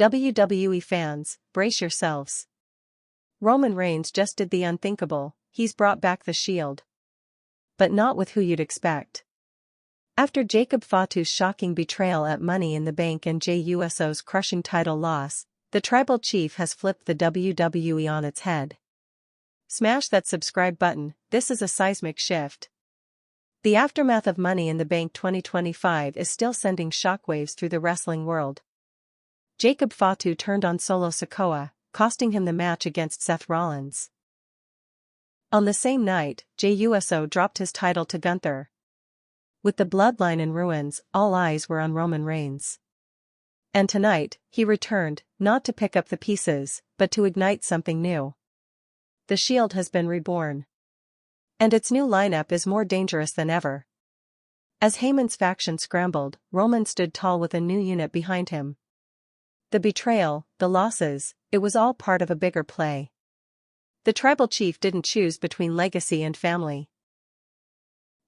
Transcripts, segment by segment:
WWE fans, brace yourselves. Roman Reigns just did the unthinkable, he's brought back the Shield. But not with who you'd expect. After Jacob Fatu's shocking betrayal at Money in the Bank and Jey Uso's crushing title loss, the Tribal Chief has flipped the WWE on its head. Smash that subscribe button, this is a seismic shift. The aftermath of Money in the Bank 2025 is still sending shockwaves through the wrestling world. Jacob Fatu turned on Solo Sikoa, costing him the match against Seth Rollins. On the same night, Jey Uso dropped his title to Gunther. With the Bloodline in ruins, all eyes were on Roman Reigns. And tonight, he returned, not to pick up the pieces, but to ignite something new. The Shield has been reborn. And its new lineup is more dangerous than ever. As Heyman's faction scrambled, Roman stood tall with a new unit behind him. The betrayal, the losses, it was all part of a bigger play. The Tribal Chief didn't choose between legacy and family.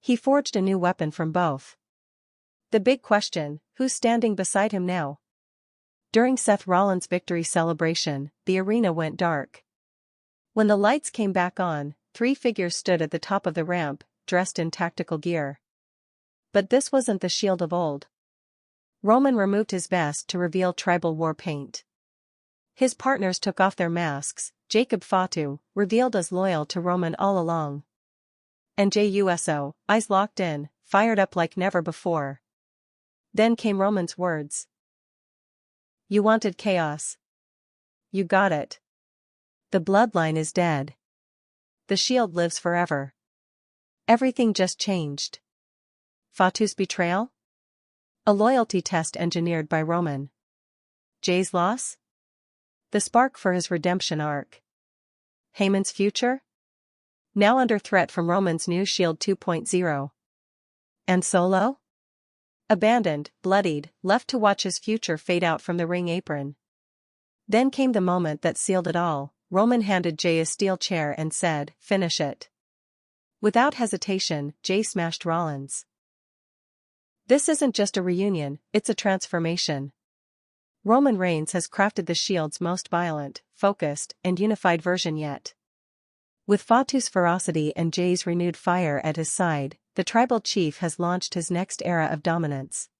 He forged a new weapon from both. The big question, who's standing beside him now? During Seth Rollins' victory celebration, the arena went dark. When the lights came back on, 3 figures stood at the top of the ramp, dressed in tactical gear. But this wasn't the Shield of old. Roman removed his vest to reveal tribal war paint. His partners took off their masks, Jacob Fatu, revealed as loyal to Roman all along. And Jey Uso, eyes locked in, fired up like never before. Then came Roman's words. You wanted chaos. You got it. The Bloodline is dead. The Shield lives forever. Everything just changed. Fatu's betrayal? A loyalty test engineered by Roman. Jey's loss? The spark for his redemption arc. Heyman's future? Now under threat from Roman's new Shield 2.0. And Solo? Abandoned, bloodied, left to watch his future fade out from the ring apron. Then came the moment that sealed it all. Roman handed Jey a steel chair and said, "Finish it." Without hesitation, Jey smashed Rollins. This isn't just a reunion, it's a transformation. Roman Reigns has crafted the Shield's most violent, focused, and unified version yet. With Fatu's ferocity and Jey's renewed fire at his side, the Tribal Chief has launched his next era of dominance.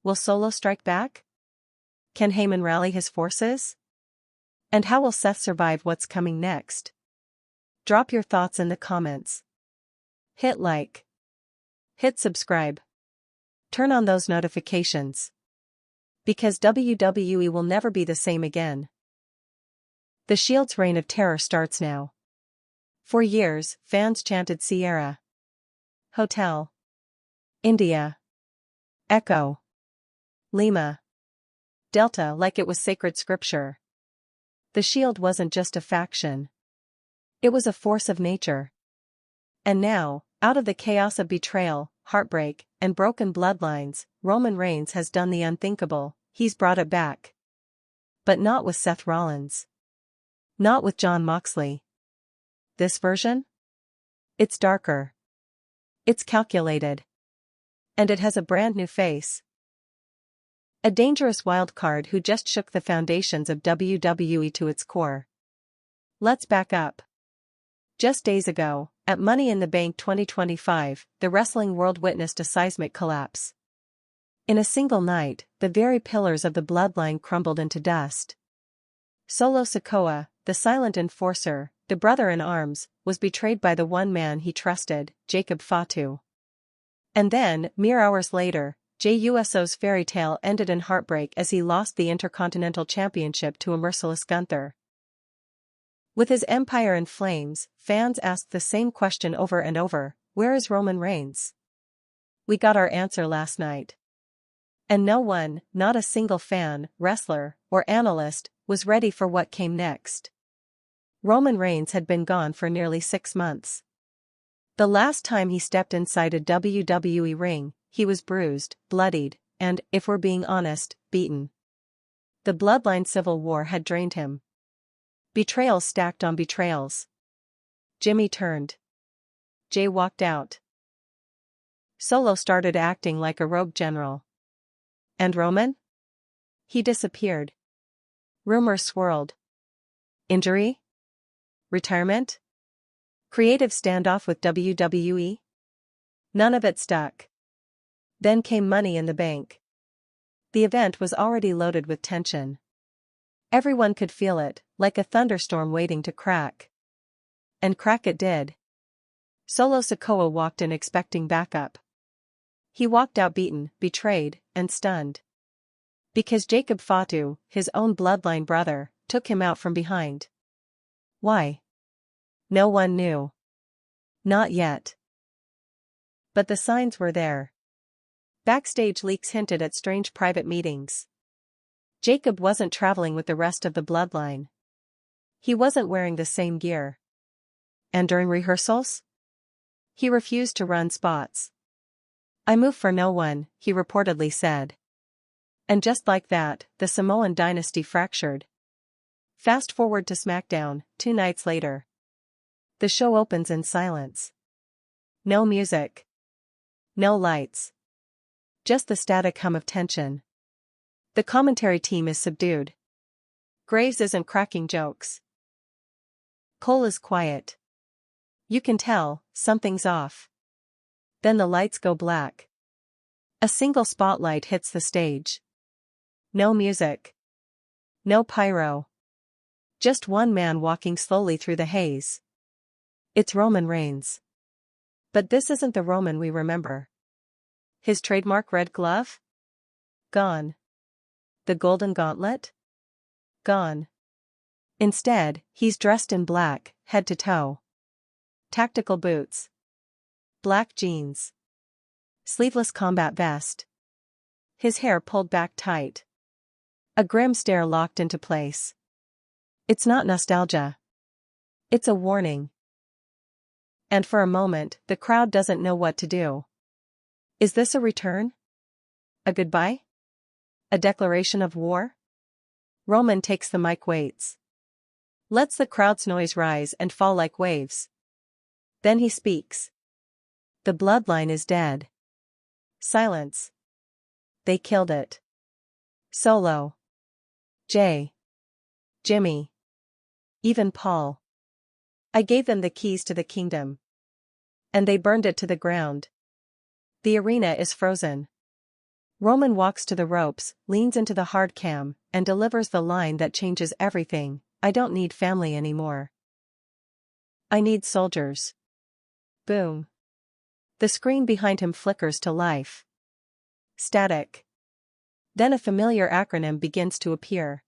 Will Solo strike back? Can Heyman rally his forces? And how will Seth survive what's coming next? Drop your thoughts in the comments. Hit like. Hit subscribe. Turn on those notifications. Because WWE will never be the same again. The Shield's reign of terror starts now. For years, fans chanted Sierra, Hotel, India, Echo, Lima, Delta like it was sacred scripture. The Shield wasn't just a faction. It was a force of nature. And now, out of the chaos of betrayal, heartbreak, and broken bloodlines, Roman Reigns has done the unthinkable, he's brought it back. But not with Seth Rollins. Not with Jon Moxley. This version? It's darker. It's calculated. And it has a brand new face. A dangerous wildcard who just shook the foundations of WWE to its core. Let's back up. Just days ago, at Money in the Bank 2025, the wrestling world witnessed a seismic collapse. In a single night, the very pillars of the Bloodline crumbled into dust. Solo Sikoa, the silent enforcer, the brother-in-arms, was betrayed by the one man he trusted, Jacob Fatu. And then, mere hours later, Jey Uso's fairy tale ended in heartbreak as he lost the Intercontinental Championship to a merciless Gunther. With his empire in flames, fans asked the same question over and over, where is Roman Reigns? We got our answer last night. And no one, not a single fan, wrestler, or analyst, was ready for what came next. Roman Reigns had been gone for nearly 6 months. The last time he stepped inside a WWE ring, he was bruised, bloodied, and, if we're being honest, beaten. The Bloodline civil war had drained him. Betrayals stacked on betrayals. Jimmy turned. Jey walked out. Solo started acting like a rogue general. And Roman? He disappeared. Rumors swirled. Injury? Retirement? Creative standoff with WWE? None of it stuck. Then came Money in the Bank. The event was already loaded with tension. Everyone could feel it, like a thunderstorm waiting to crack. And crack it did. Solo Sikoa walked in expecting backup. He walked out beaten, betrayed, and stunned. Because Jacob Fatu, his own bloodline brother, took him out from behind. Why? No one knew. Not yet. But the signs were there. Backstage leaks hinted at strange private meetings. Jacob wasn't traveling with the rest of the bloodline. He wasn't wearing the same gear. And during rehearsals? He refused to run spots. "I move for no one," he reportedly said. And just like that, the Samoan dynasty fractured. Fast forward to Smackdown, 2 nights later. The show opens in silence. No music. No lights. Just the static hum of tension. The commentary team is subdued. Graves isn't cracking jokes. Cole is quiet. You can tell, something's off. Then the lights go black. A single spotlight hits the stage. No music. No pyro. Just one man walking slowly through the haze. It's Roman Reigns. But this isn't the Roman we remember. His trademark red glove? Gone. The golden gauntlet? Gone. Instead, he's dressed in black, head to toe. Tactical boots. Black jeans. Sleeveless combat vest. His hair pulled back tight. A grim stare locked into place. It's not nostalgia. It's a warning. And for a moment, the crowd doesn't know what to do. Is this a return? A goodbye? A declaration of war? Roman takes the mic, waits. Lets the crowd's noise rise and fall like waves. Then he speaks. The bloodline is dead. Silence. They killed it. Solo. Jey. Jimmy. Even Paul. I gave them the keys to the kingdom. And they burned it to the ground. The arena is frozen. Roman walks to the ropes, leans into the hard cam, and delivers the line that changes everything: I don't need family anymore. I need soldiers. Boom. The screen behind him flickers to life. Static. Then a familiar acronym begins to appear.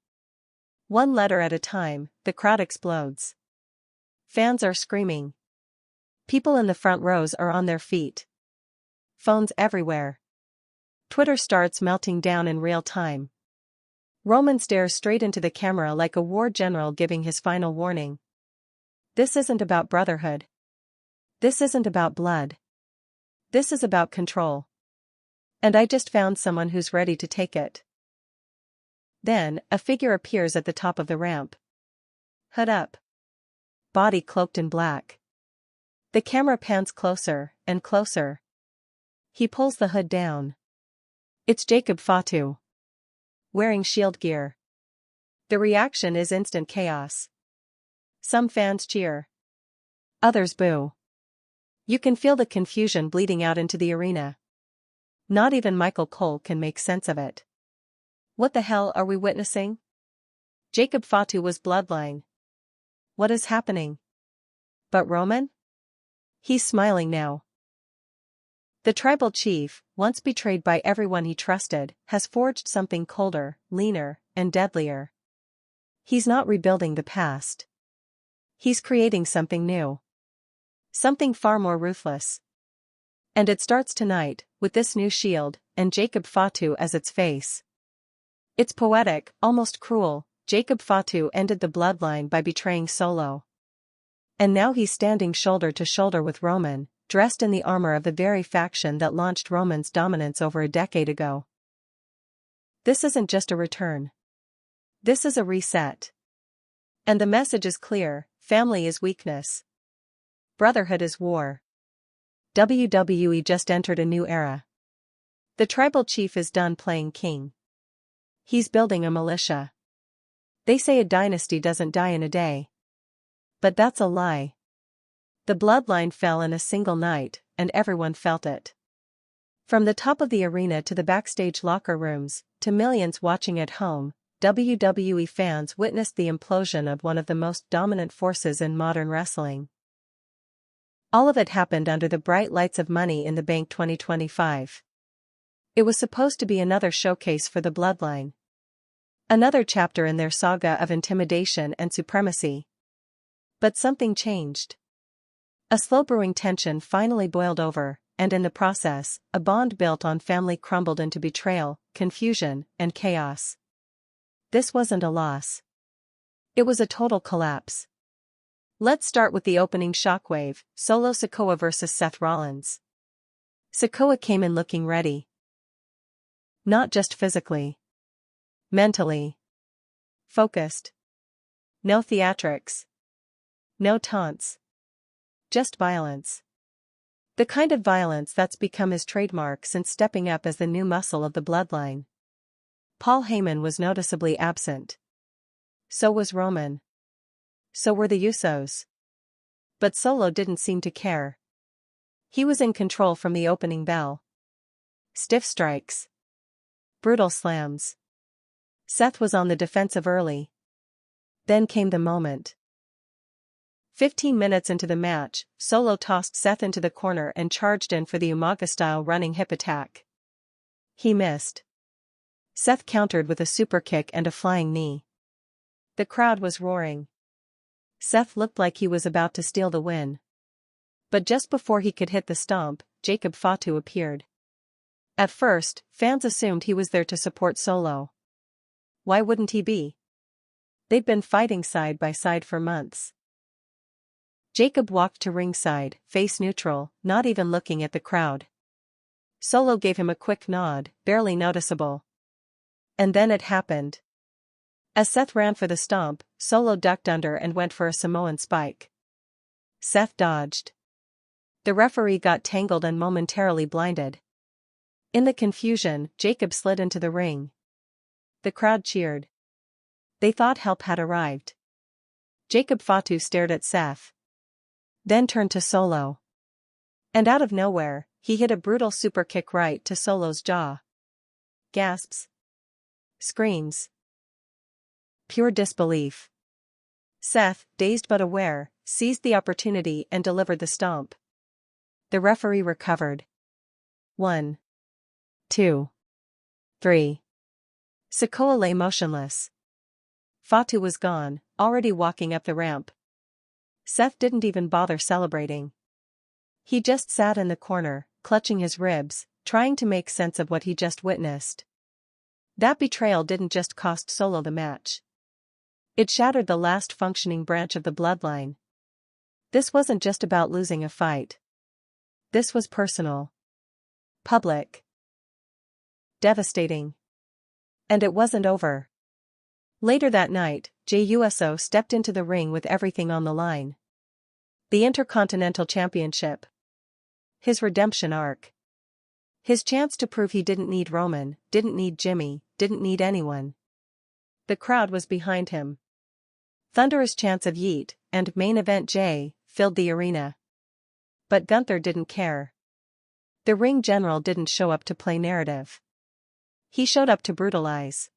One letter at a time, the crowd explodes. Fans are screaming. People in the front rows are on their feet. Phones everywhere. Twitter starts melting down in real time. Roman stares straight into the camera like a war general giving his final warning. This isn't about brotherhood. This isn't about blood. This is about control. And I just found someone who's ready to take it. Then, a figure appears at the top of the ramp. Hood up. Body cloaked in black. The camera pans closer and closer. He pulls the hood down. It's Jacob Fatu. Wearing shield gear. The reaction is instant chaos. Some fans cheer. Others boo. You can feel the confusion bleeding out into the arena. Not even Michael Cole can make sense of it. What the hell are we witnessing? Jacob Fatu was bloodline. What is happening? But Roman? He's smiling now. The tribal chief, once betrayed by everyone he trusted, has forged something colder, leaner, and deadlier. He's not rebuilding the past. He's creating something new. Something far more ruthless. And it starts tonight, with this new shield, and Jacob Fatu as its face. It's poetic, almost cruel. Jacob Fatu ended the bloodline by betraying Solo. And now he's standing shoulder to shoulder with Roman, dressed in the armor of the very faction that launched Roman's dominance over a decade ago. This isn't just a return. This is a reset. And the message is clear: family is weakness. Brotherhood is war. WWE just entered a new era. The tribal chief is done playing king. He's building a militia. They say a dynasty doesn't die in a day. But that's a lie. The bloodline fell in a single night, and everyone felt it. From the top of the arena to the backstage locker rooms, to millions watching at home, WWE fans witnessed the implosion of one of the most dominant forces in modern wrestling. All of it happened under the bright lights of Money in the Bank 2025. It was supposed to be another showcase for the bloodline. Another chapter in their saga of intimidation and supremacy. But something changed. A slow-brewing tension finally boiled over, and in the process, a bond built on family crumbled into betrayal, confusion, and chaos. This wasn't a loss. It was a total collapse. Let's start with the opening shockwave, Solo Sikoa vs. Seth Rollins. Sikoa came in looking ready. Not just physically. Mentally. Focused. No theatrics. No taunts. Just violence. The kind of violence that's become his trademark since stepping up as the new muscle of the bloodline. Paul Heyman was noticeably absent. So was Roman. So were the Usos. But Solo didn't seem to care. He was in control from the opening bell. Stiff strikes. Brutal slams. Seth was on the defensive early. Then came the moment. 15 minutes into the match, Solo tossed Seth into the corner and charged in for the Umaga-style running hip attack. He missed. Seth countered with a superkick and a flying knee. The crowd was roaring. Seth looked like he was about to steal the win. But just before he could hit the stomp, Jacob Fatu appeared. At first, fans assumed he was there to support Solo. Why wouldn't he be? They'd been fighting side by side for months. Jacob walked to ringside, face neutral, not even looking at the crowd. Solo gave him a quick nod, barely noticeable. And then it happened. As Seth ran for the stomp, Solo ducked under and went for a Samoan spike. Seth dodged. The referee got tangled and momentarily blinded. In the confusion, Jacob slid into the ring. The crowd cheered. They thought help had arrived. Jacob Fatu stared at Seth. Then turned to Solo. And out of nowhere, he hit a brutal superkick right to Solo's jaw. Gasps. Screams. Pure disbelief. Seth, dazed but aware, seized the opportunity and delivered the stomp. The referee recovered. 1, 2, 3. Sikoa lay motionless. Fatu was gone, already walking up the ramp. Seth didn't even bother celebrating. He just sat in the corner, clutching his ribs, trying to make sense of what he just witnessed. That betrayal didn't just cost Solo the match. It shattered the last functioning branch of the bloodline. This wasn't just about losing a fight. This was personal. Public. Devastating. And it wasn't over. Later that night, Jey Uso stepped into the ring with everything on the line. The Intercontinental Championship. His redemption arc. His chance to prove he didn't need Roman, didn't need Jimmy, didn't need anyone. The crowd was behind him. Thunderous chants of Yeet, and main event Jey, filled the arena. But Gunther didn't care. The ring general didn't show up to play narrative. He showed up to brutalize.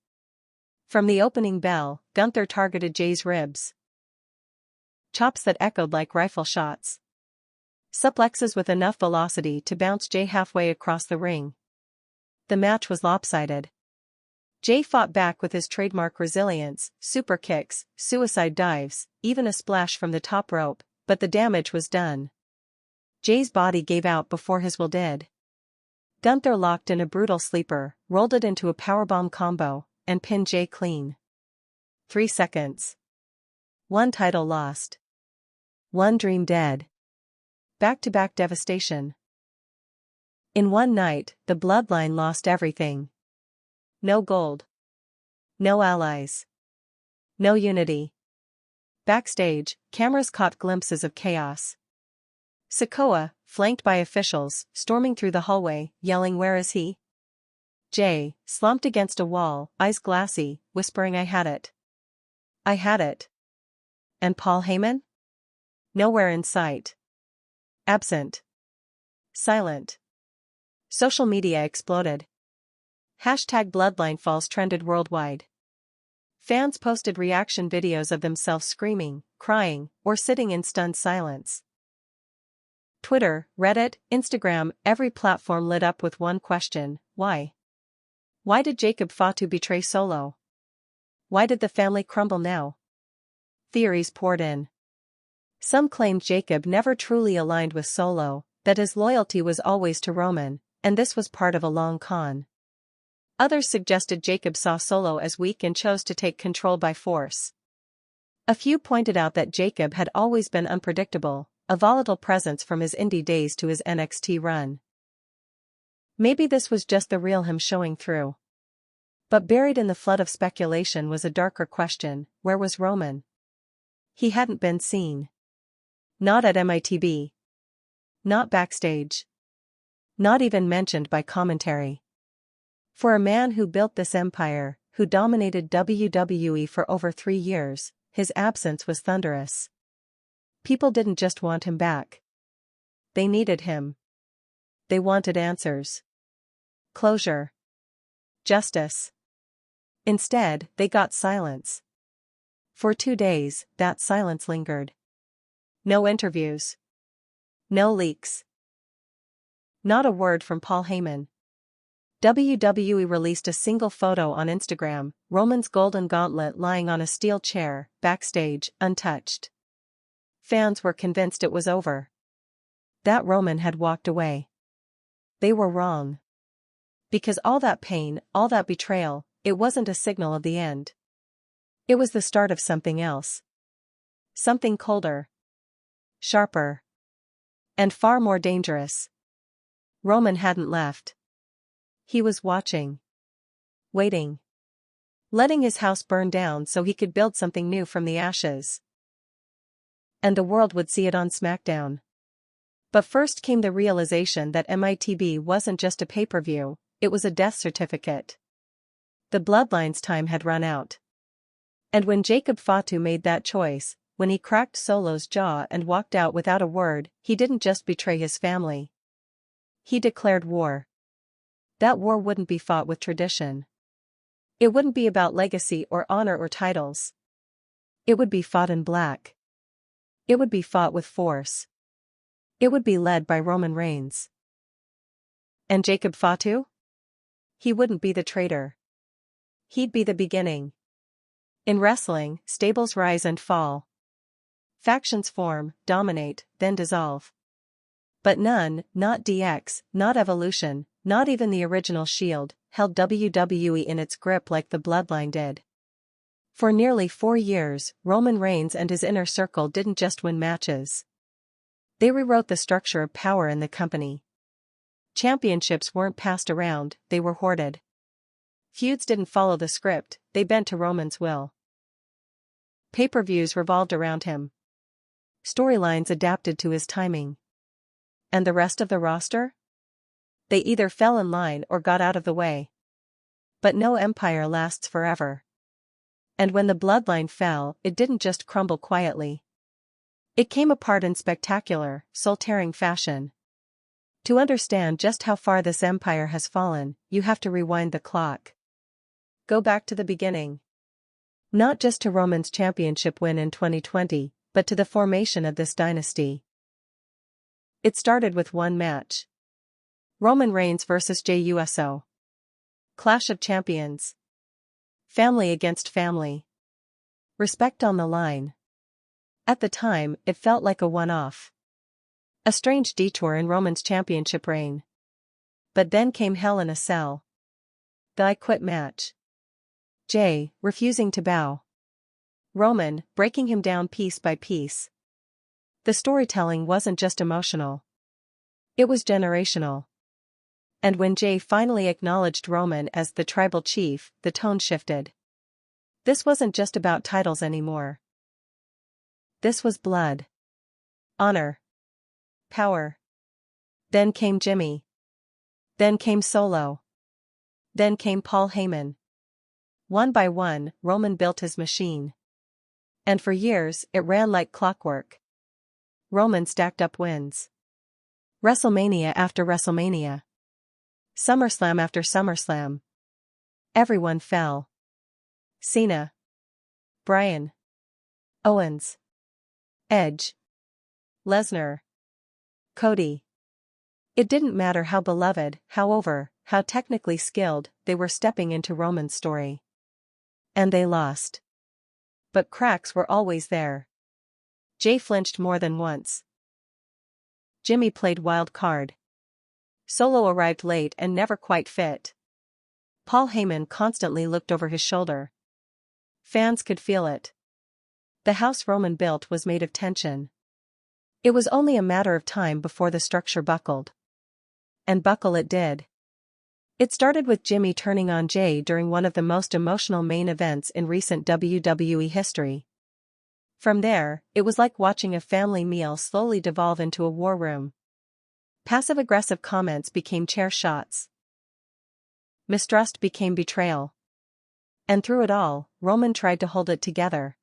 From the opening bell, Gunther targeted Jey's ribs. Chops that echoed like rifle shots. Suplexes with enough velocity to bounce Jey halfway across the ring. The match was lopsided. Jey fought back with his trademark resilience, super kicks, suicide dives, even a splash from the top rope, but the damage was done. Jey's body gave out before his will did. Gunther locked in a brutal sleeper, rolled it into a powerbomb combo, and pinned Jey clean. 3 seconds. 1 title lost. 1 dream dead. Back-to-back devastation. In one night, the bloodline lost everything. No gold. No allies. No unity. Backstage, cameras caught glimpses of chaos. Sikoa, flanked by officials, storming through the hallway, yelling, "Where is he?" Jey, slumped against a wall, eyes glassy, whispering, "I had it." I had it. And Paul Heyman? Nowhere in sight. Absent. Silent. Social media exploded. #Bloodline falls trended worldwide. Fans posted reaction videos of themselves screaming, crying, or sitting in stunned silence. Twitter, Reddit, Instagram, every platform lit up with one question: why? Why did Jacob Fatu betray Solo? Why did the family crumble now? Theories poured in. Some claimed Jacob never truly aligned with Solo, that his loyalty was always to Roman, and this was part of a long con. Others suggested Jacob saw Solo as weak and chose to take control by force. A few pointed out that Jacob had always been unpredictable, a volatile presence from his indie days to his NXT run. Maybe this was just the real him showing through. But buried in the flood of speculation was a darker question: where was Roman? He hadn't been seen. Not at MITB. Not backstage. Not even mentioned by commentary. For a man who built this empire, who dominated WWE for over 3 years, his absence was thunderous. People didn't just want him back. They needed him. They wanted answers. Closure. Justice. Instead, they got silence. For 2 days, that silence lingered. No interviews. No leaks. Not a word from Paul Heyman. WWE released a single photo on Instagram: Roman's golden gauntlet lying on a steel chair, backstage, untouched. Fans were convinced it was over. That Roman had walked away. They were wrong. Because all that pain, all that betrayal, it wasn't a signal of the end. It was the start of something else. Something colder. Sharper. And far more dangerous. Roman hadn't left. He was watching. Waiting. Letting his house burn down so he could build something new from the ashes. And the world would see it on Smackdown. But first came the realization that MITB wasn't just a pay-per-view, it was a death certificate. The Bloodline's time had run out. And when Jacob Fatu made that choice, when he cracked Solo's jaw and walked out without a word, he didn't just betray his family. He declared war. That war wouldn't be fought with tradition. It wouldn't be about legacy or honor or titles. It would be fought in black. It would be fought with force. It would be led by Roman Reigns. And Jacob Fatu? He wouldn't be the traitor. He'd be the beginning. In wrestling, stables rise and fall. Factions form, dominate, then dissolve. But none, not DX, not Evolution, not even the original Shield, held WWE in its grip like the Bloodline did. For nearly 4 years, Roman Reigns and his inner circle didn't just win matches. They rewrote the structure of power in the company. Championships weren't passed around, they were hoarded. Feuds didn't follow the script, they bent to Roman's will. Pay-per-views revolved around him. Storylines adapted to his timing. And the rest of the roster? They either fell in line or got out of the way. But no empire lasts forever. And when the Bloodline fell, it didn't just crumble quietly. It came apart in spectacular, soul-tearing fashion. To understand just how far this empire has fallen, you have to rewind the clock. Go back to the beginning. Not just to Roman's championship win in 2020, but to the formation of this dynasty. It started with one match. Roman Reigns vs. Jey Uso. Clash of champions. Family against family. Respect on the line. At the time, it felt like a one-off. A strange detour in Roman's championship reign. But then came Hell in a Cell. The I Quit match. Jey, refusing to bow. Roman, breaking him down piece by piece. The storytelling wasn't just emotional. It was generational. And when Jey finally acknowledged Roman as the tribal chief, the tone shifted. This wasn't just about titles anymore. This was blood. Honor. Power. Then came Jimmy. Then came Solo. Then came Paul Heyman. One by one, Roman built his machine. And for years, it ran like clockwork. Roman stacked up wins. WrestleMania after WrestleMania. SummerSlam after SummerSlam. Everyone fell. Cena. Bryan. Owens. Edge. Lesnar. Cody. It didn't matter how beloved, how over, how technically skilled they were stepping into Roman's story. And they lost. But cracks were always there. Jey flinched more than once. Jimmy played wild card. Solo arrived late and never quite fit. Paul Heyman constantly looked over his shoulder. Fans could feel it. The house Roman built was made of tension. It was only a matter of time before the structure buckled. And buckle it did. It started with Jimmy turning on Jey during one of the most emotional main events in recent WWE history. From there, it was like watching a family meal slowly devolve into a war room. Passive-aggressive comments became chair shots. Mistrust became betrayal. And through it all, Roman tried to hold it together.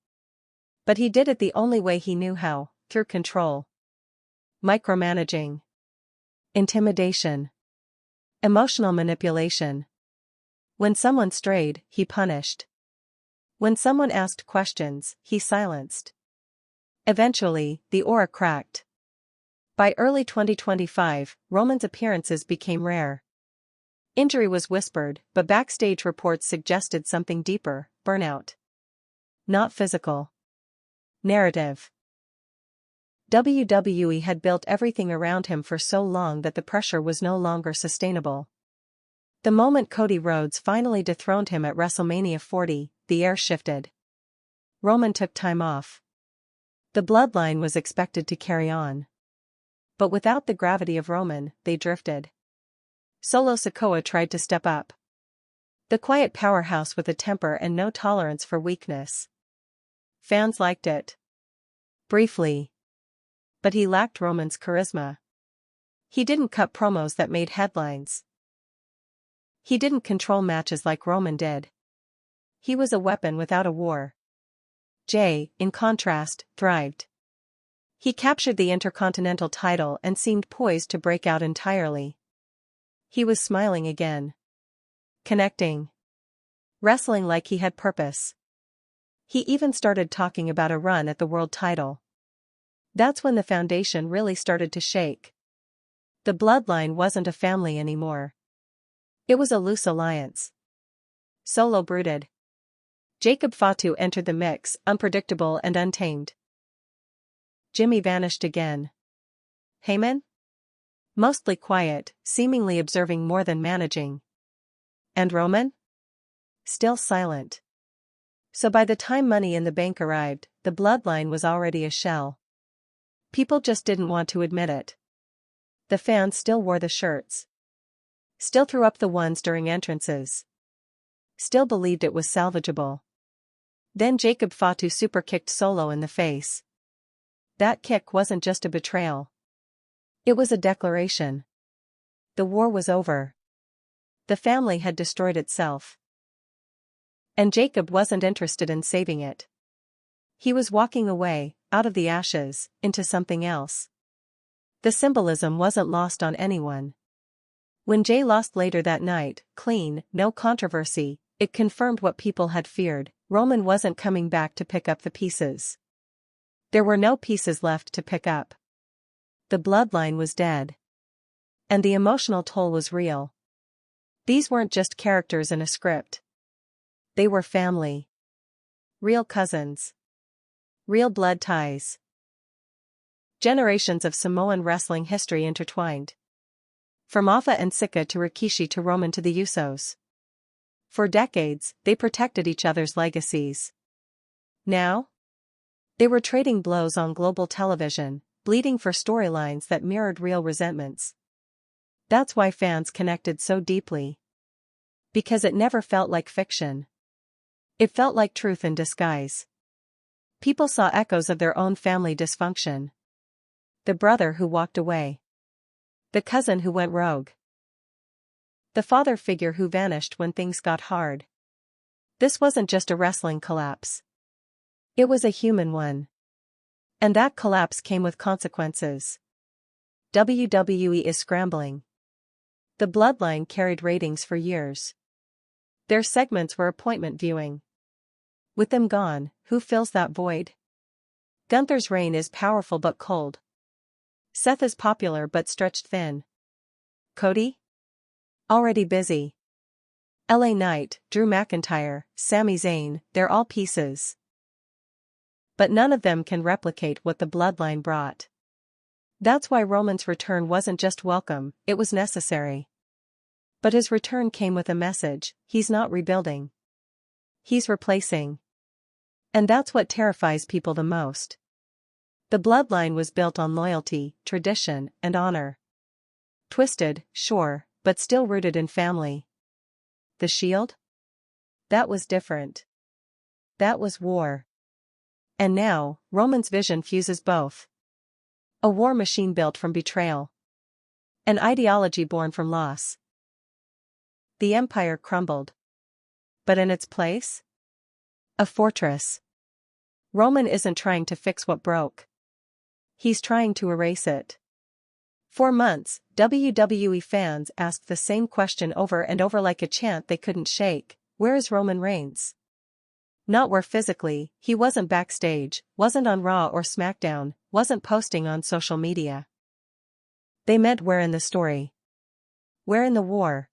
But he did it the only way he knew how, through control. Micromanaging. Intimidation. Emotional manipulation. When someone strayed, he punished. When someone asked questions, he silenced. Eventually, the aura cracked. By early 2025, Roman's appearances became rare. Injury was whispered, but backstage reports suggested something deeper: burnout. Not physical. Narrative. WWE had built everything around him for so long that the pressure was no longer sustainable. The moment Cody Rhodes finally dethroned him at WrestleMania 40, the air shifted. Roman took time off. The bloodline was expected to carry on. But without the gravity of Roman, they drifted. Solo Sikoa tried to step up. The quiet powerhouse with a temper and no tolerance for weakness. Fans liked it. Briefly. But he lacked Roman's charisma. He didn't cut promos that made headlines. He didn't control matches like Roman did. He was a weapon without a war. Jey, in contrast, thrived. He captured the Intercontinental title and seemed poised to break out entirely. He was smiling again. Connecting. Wrestling like he had purpose. He even started talking about a run at the world title. That's when the foundation really started to shake. The bloodline wasn't a family anymore. It was a loose alliance. Solo brooded. Jacob Fatu entered the mix, unpredictable and untamed. Jimmy vanished again. Heyman? Mostly quiet, seemingly observing more than managing. And Roman? Still silent. So by the time Money in the Bank arrived, the bloodline was already a shell. People just didn't want to admit it. The fans still wore the shirts. Still threw up the ones during entrances. Still believed it was salvageable. Then Jacob Fatu superkicked Solo in the face. That kick wasn't just a betrayal. It was a declaration. The war was over. The family had destroyed itself. And Jacob wasn't interested in saving it. He was walking away, out of the ashes, into something else. The symbolism wasn't lost on anyone. When Jey lost later that night, clean, no controversy, it confirmed what people had feared: Roman wasn't coming back to pick up the pieces. There were no pieces left to pick up. The bloodline was dead. And the emotional toll was real. These weren't just characters in a script. They were family. Real cousins. Real blood ties. Generations of Samoan wrestling history intertwined. From Afa and Sika to Rikishi to Roman to the Usos. For decades, they protected each other's legacies. Now? They were trading blows on global television, bleeding for storylines that mirrored real resentments. That's why fans connected so deeply. Because it never felt like fiction. It felt like truth in disguise. People saw echoes of their own family dysfunction. The brother who walked away. The cousin who went rogue. The father figure who vanished when things got hard. This wasn't just a wrestling collapse. It was a human one. And that collapse came with consequences. WWE is scrambling. The Bloodline carried ratings for years. Their segments were appointment viewing. With them gone, who fills that void? Gunther's reign is powerful but cold. Seth is popular but stretched thin. Cody? Already busy. LA Knight, Drew McIntyre, Sami Zayn, they're all pieces. But none of them can replicate what the Bloodline brought. That's why Roman's return wasn't just welcome, it was necessary. But his return came with a message: he's not rebuilding. He's replacing. And that's what terrifies people the most. The Bloodline was built on loyalty, tradition, and honor. Twisted, sure, but still rooted in family. The Shield? That was different. That was war. And now, Roman's vision fuses both. A war machine built from betrayal. An ideology born from loss. The empire crumbled. But in its place? A fortress. Roman isn't trying to fix what broke. He's trying to erase it. For months, WWE fans asked the same question over and over like a chant they couldn't shake: where is Roman Reigns? Not where physically, he wasn't backstage, wasn't on Raw or Smackdown, wasn't posting on social media. They meant where in the story. Where in the war?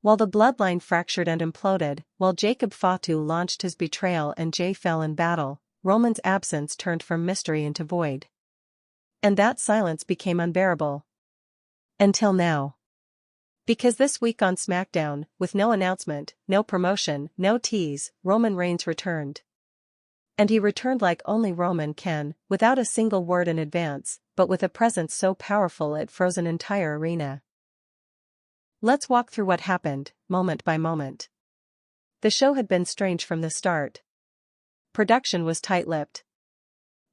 While the Bloodline fractured and imploded, while Jacob Fatu launched his betrayal and Jey fell in battle, Roman's absence turned from mystery into void. And that silence became unbearable. Until now. Because this week on Smackdown, with no announcement, no promotion, no tease, Roman Reigns returned. And he returned like only Roman can, without a single word in advance, but with a presence so powerful it froze an entire arena. Let's walk through what happened, moment by moment. The show had been strange from the start. Production was tight-lipped.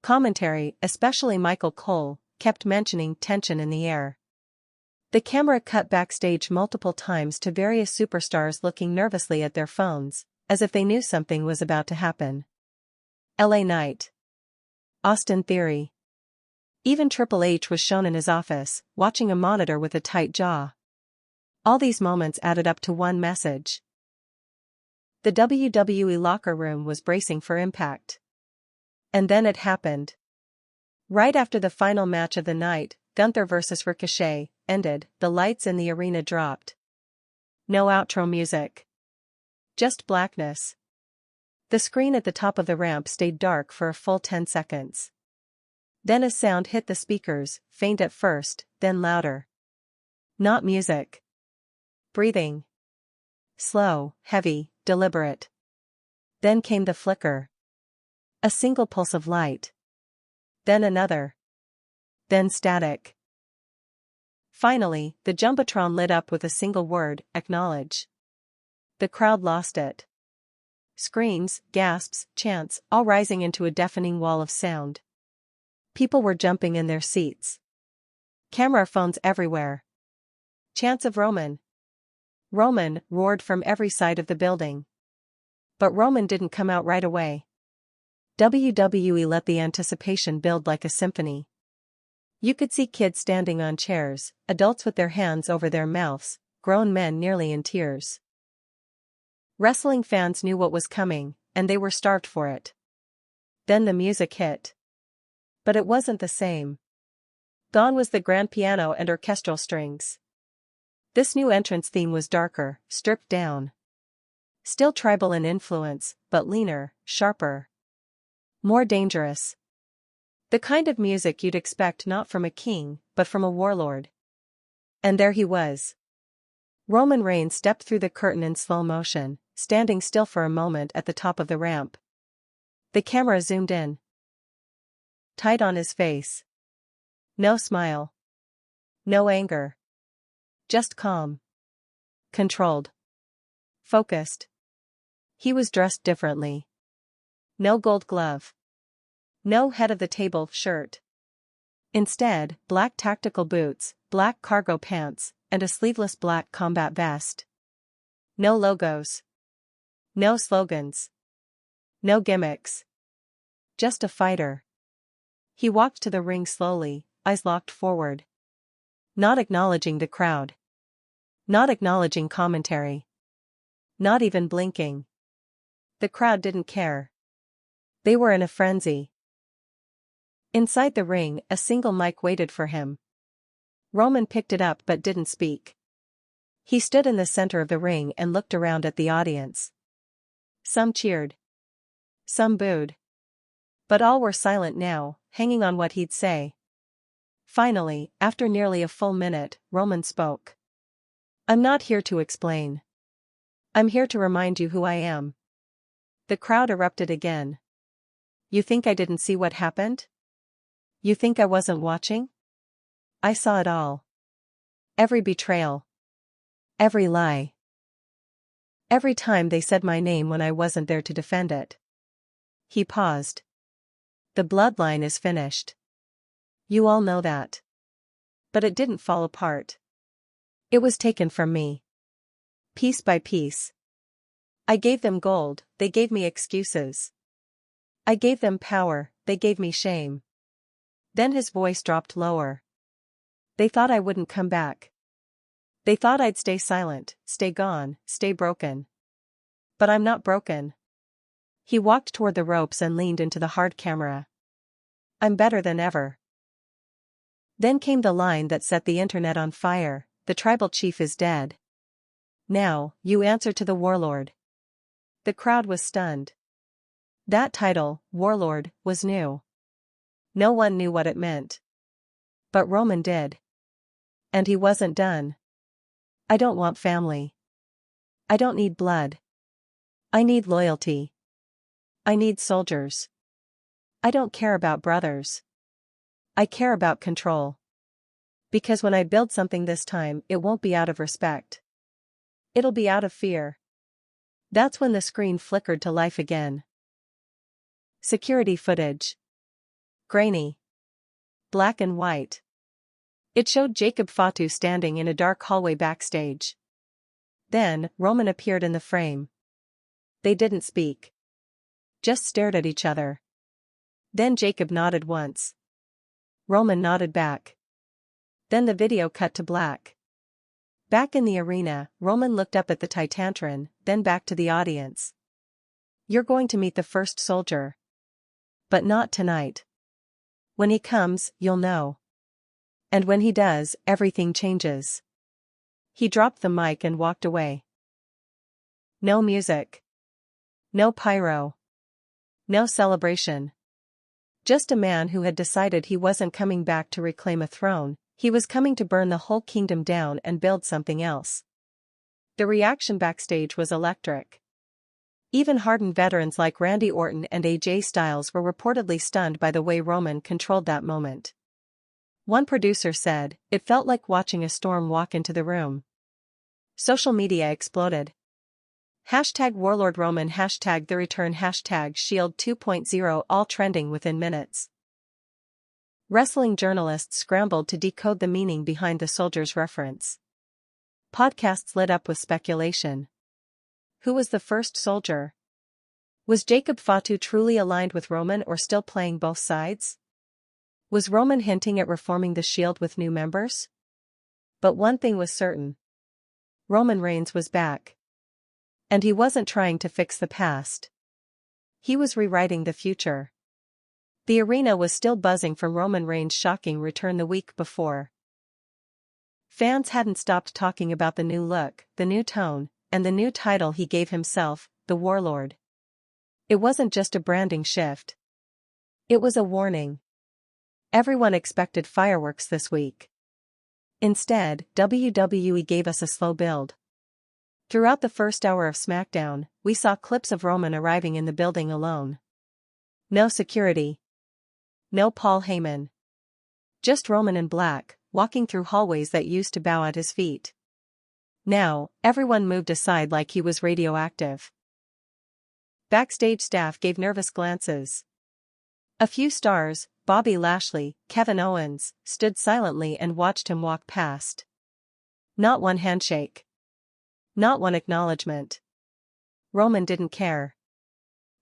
Commentary, especially Michael Cole, kept mentioning tension in the air. The camera cut backstage multiple times to various superstars looking nervously at their phones, as if they knew something was about to happen. LA Knight. Austin Theory. Even Triple H was shown in his office, watching a monitor with a tight jaw. All these moments added up to one message. The WWE locker room was bracing for impact. And then it happened. Right after the final match of the night, Gunther vs. Ricochet, ended, the lights in the arena dropped. No outro music. Just blackness. The screen at the top of the ramp stayed dark for a full 10 seconds. Then a sound hit the speakers, faint at first, then louder. Not music. Breathing. Slow, heavy, deliberate. Then came the flicker. A single pulse of light. Then another. Then static. Finally, the Jumbotron lit up with a single word: acknowledge. The crowd lost it. Screams, gasps, chants, all rising into a deafening wall of sound. People were jumping in their seats. Camera phones everywhere. Chants of Roman. Roman roared from every side of the building. But Roman didn't come out right away. WWE let the anticipation build like a symphony. You could see kids standing on chairs, adults with their hands over their mouths, grown men nearly in tears. Wrestling fans knew what was coming, and they were starved for it. Then the music hit. But it wasn't the same. Gone was the grand piano and orchestral strings. This new entrance theme was darker, stripped down. Still tribal in influence, but leaner, sharper. More dangerous. The kind of music you'd expect not from a king, but from a warlord. And there he was. Roman Reigns stepped through the curtain in slow motion, standing still for a moment at the top of the ramp. The camera zoomed in. Tight on his face. No smile. No anger. Just calm. Controlled. Focused. He was dressed differently. No gold glove. No head-of-the-table shirt. Instead, black tactical boots, black cargo pants, and a sleeveless black combat vest. No logos. No slogans. No gimmicks. just a fighter. He walked to the ring slowly, eyes locked forward. Not acknowledging the crowd. Not acknowledging commentary. Not even blinking. The crowd didn't care. They were in a frenzy. Inside the ring, a single mic waited for him. Roman picked it up but didn't speak. He stood in the center of the ring and looked around at the audience. Some cheered. Some booed. But all were silent now, hanging on what he'd say. Finally, after nearly a full minute, Roman spoke. "I'm not here to explain. I'm here to remind you who I am." The crowd erupted again. "You think I didn't see what happened? You think I wasn't watching? I saw it all. Every betrayal. Every lie. Every time they said my name when I wasn't there to defend it." He paused. "The bloodline is finished. You all know that. But it didn't fall apart. It was taken from me. Piece by piece. I gave them gold, they gave me excuses. I gave them power, they gave me shame." Then his voice dropped lower. "They thought I wouldn't come back. They thought I'd stay silent, stay gone, stay broken. But I'm not broken." He walked toward the ropes and leaned into the hard camera. "I'm better than ever." Then came the line that set the internet on fire: "The tribal chief is dead. Now, you answer to the warlord." The crowd was stunned. That title, warlord, was new. No one knew what it meant. But Roman did. And he wasn't done. "I don't want family. I don't need blood. I need loyalty. I need soldiers. I don't care about brothers. I care about control. Because when I build something this time, it won't be out of respect. It'll be out of fear." That's when the screen flickered to life again. Security footage. Grainy. Black and white. It showed Jacob Fatu standing in a dark hallway backstage. Then, Roman appeared in the frame. They didn't speak. Just stared at each other. Then Jacob nodded once. Roman nodded back. Then the video cut to black. Back in the arena, Roman looked up at the Titantron, then back to the audience. "You're going to meet the first soldier. But not tonight. When he comes, you'll know. And when he does, everything changes." He dropped the mic and walked away. No music. No pyro. No celebration. Just a man who had decided he wasn't coming back to reclaim a throne, he was coming to burn the whole kingdom down and build something else. The reaction backstage was electric. Even hardened veterans like Randy Orton and AJ Styles were reportedly stunned by the way Roman controlled that moment. One producer said, "It felt like watching a storm walk into the room." Social media exploded. #WarlordRoman, #TheReturn, #Shield 2.0, all trending within minutes. Wrestling journalists scrambled to decode the meaning behind the soldier's reference. Podcasts lit up with speculation. Who was the first soldier? Was Jacob Fatu truly aligned with Roman or still playing both sides? Was Roman hinting at reforming the Shield with new members? But one thing was certain. Roman Reigns was back. And he wasn't trying to fix the past. He was rewriting the future. The arena was still buzzing from Roman Reigns' shocking return the week before. Fans hadn't stopped talking about the new look, the new tone, and the new title he gave himself, the Warlord. It wasn't just a branding shift. It was a warning. Everyone expected fireworks this week. Instead, WWE gave us a slow build. Throughout the first hour of Smackdown, we saw clips of Roman arriving in the building alone. No security. No Paul Heyman. Just Roman in black, walking through hallways that used to bow at his feet. Now, everyone moved aside like he was radioactive. Backstage staff gave nervous glances. A few stars, Bobby Lashley, Kevin Owens, stood silently and watched him walk past. Not one handshake. Not one acknowledgement. Roman didn't care.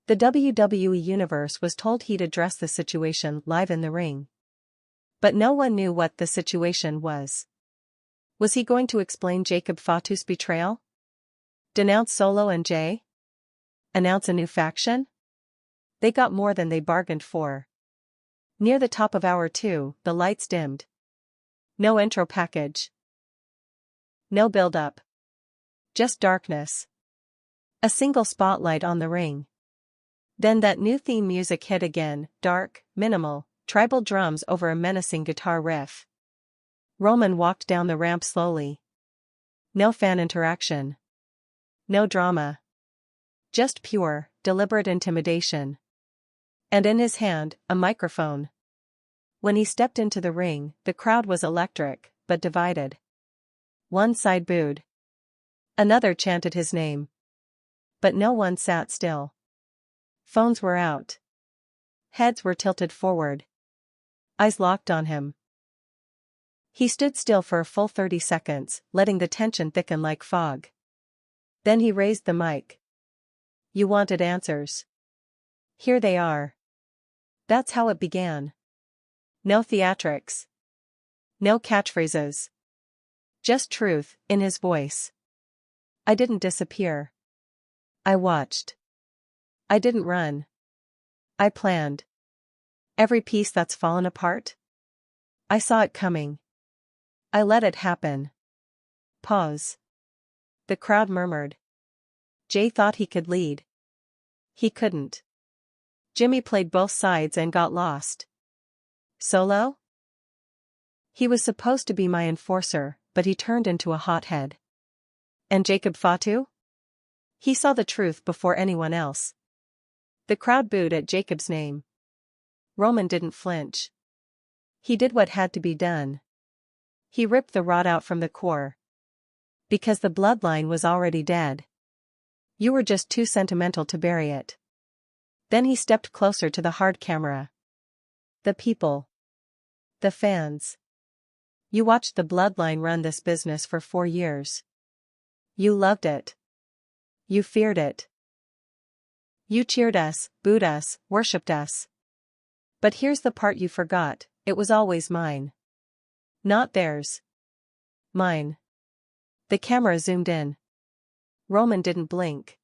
The WWE Universe was told he'd address the situation live in the ring. But no one knew what the situation was. Was he going to explain Jacob Fatu's betrayal? Denounce Solo and Jey? Announce a new faction? They got more than they bargained for. Near the top of hour 2, the lights dimmed. No intro package. No build-up. Just darkness. A single spotlight on the ring. Then that new theme music hit again, dark, minimal, tribal drums over a menacing guitar riff. Roman walked down the ramp slowly. No fan interaction. No drama. Just pure, deliberate intimidation. And in his hand, a microphone. When he stepped into the ring, the crowd was electric, but divided. One side booed. Another chanted his name. But no one sat still. Phones were out. Heads were tilted forward. Eyes locked on him. He stood still for a full 30 seconds, letting the tension thicken like fog. Then he raised the mic. You wanted answers. Here they are. That's how it began. No theatrics. No catchphrases. Just truth, in his voice. I didn't disappear. I watched. I didn't run. I planned. Every piece that's fallen apart? I saw it coming. I let it happen. Pause. The crowd murmured. Jey thought he could lead. He couldn't. Jimmy played both sides and got lost. Solo? He was supposed to be my enforcer, but he turned into a hothead. And Jacob Fatu? He saw the truth before anyone else. The crowd booed at Jacob's name. Roman didn't flinch. He did what had to be done. He ripped the rod out from the core. Because the bloodline was already dead. You were just too sentimental to bury it. Then he stepped closer to the hard camera. The people. The fans. You watched the bloodline run this business for 4 years. You loved it. You feared it. You cheered us, booed us, worshipped us. But here's the part you forgot, it was always mine. Not theirs. Mine. The camera zoomed in. Roman didn't blink.